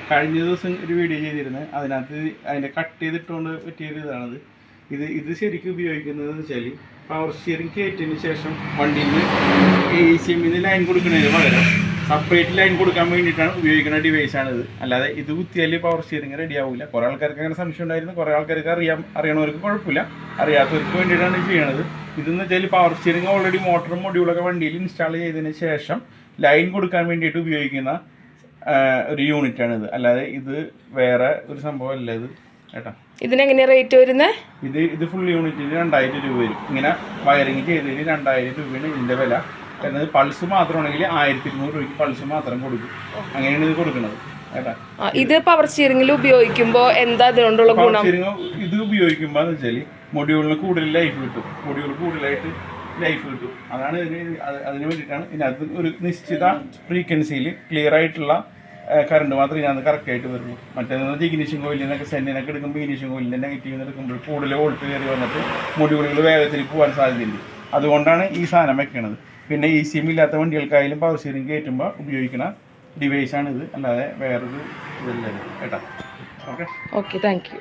കഴിഞ്ഞ ദിവസം ഒരു വീഡിയോ ചെയ്തിരുന്നത്, അതിനകത്ത് അതിൻ്റെ കട്ട് ചെയ്തിട്ടുകൊണ്ട് പറ്റിയൊരു ഇതാണത്. ഇത് ശരിക്കും ഉപയോഗിക്കുന്നത് എന്ന് വെച്ചാൽ പവർ സ്റ്റിയറിംഗ് കയറ്റിയതിന് ശേഷം വണ്ടിയിൽ നിന്ന് ACMൽ ലൈൻ കൊടുക്കുന്നതിന് പകരം സെപ്പറേറ്റ് ലൈൻ കൊടുക്കാൻ വേണ്ടിയിട്ടാണ് ഉപയോഗിക്കുന്ന ഡിവൈസാണിത്. അല്ലാതെ ഇത് കുത്തിയാൽ പവർ സ്റ്റിയറിംഗ് റെഡി ആവില്ല. കുറേ ആൾക്കാർക്ക് അങ്ങനെ സംശയം ഉണ്ടായിരുന്നു. കുറേ ആൾക്കാർക്ക് അറിയണവർക്ക് കുഴപ്പമില്ല, അറിയാത്തവർക്ക് വേണ്ടിയിട്ടാണ് ചെയ്യണത്. ഇതെന്ന് വെച്ചാൽ പവർ സ്റ്റിയറിംഗ് ഓൾറെഡി മോട്ടറും മൊഡ്യൂളൊക്കെ വണ്ടിയിൽ ഇൻസ്റ്റാൾ ചെയ്തതിന് ശേഷം ലൈൻ കൊടുക്കാൻ വേണ്ടിയിട്ട് ഉപയോഗിക്കുന്ന ഒരു യൂണിറ്റാണിത്. അല്ലാതെ ഇത് വേറെ ഒരു സംഭവമല്ല ഇത് കേട്ടോ. ഇതിനെങ്ങനെയാണ് റേറ്റ് വരുന്നത്? ഇത് ഫുൾ യൂണിറ്റിന് 2000 രൂപ വരും. ഇങ്ങനെ വയറിങ് ചെയ്തതിന് 2000 രൂപയാണ് ഇതിൻ്റെ വില. കാരണം പൾസ് മാത്രമാണെങ്കിൽ 1200 രൂപയ്ക്ക് പൾസ് മാത്രം കൊടുക്കും. അങ്ങനെയാണ് ഇത് കൊടുക്കുന്നത് കേട്ടോ. ഇത് പവർ സ്റ്റിയറിംഗിൽ ഉപയോഗിക്കുമ്പോൾ എന്താ അതുകൊണ്ടുള്ള ഗുണം? ഇത് ഉപയോഗിക്കുമ്പോൾ എന്ന് വെച്ചാൽ മൊഡ്യൂളിന് കൂടുതൽ ലൈഫ് കിട്ടും. മൊഡ്യൂൾ കൂടുതലായിട്ട് ലൈഫ് കിട്ടും. അതാണ് അതിന് വേണ്ടിയിട്ടാണ് ഇതിനകത്ത് ഒരു നിശ്ചിത ഫ്രീക്വൻസിയിൽ ക്ലിയർ ആയിട്ടുള്ള കറണ്ട് മാത്രമേ ഇതിനകത്ത് കറക്റ്റായിട്ട് വരുള്ളൂ. മറ്റേതെന്ന് ഇഗ്നിഷൻ കോയിലിനൊക്കെ സെന്നിനൊക്കെ എടുക്കുമ്പോൾ ഇഗ്നിഷൻ കോയിലിൻ്റെ നെഗറ്റീവ് എടുക്കുമ്പോൾ കൂടുതൽ വോൾട്ട് കയറി വന്നിട്ട് മൊഡ്യൂളുകൾ വേഗത്തിൽ പോകാൻ സാധ്യതയുണ്ട്. അതുകൊണ്ടാണ് ഈ സാധനം വെക്കണത്. പിന്നെ ECM ഇല്ലാത്ത വണ്ടികൾക്കായാലും പവർ സ്റ്റിയറിംഗ് കയറ്റുമ്പോൾ ഉപയോഗിക്കുന്ന ഡിവൈസാണിത്. അല്ലാതെ വേറൊരു ഇതല്ല കേട്ടോ. Okay, thank you.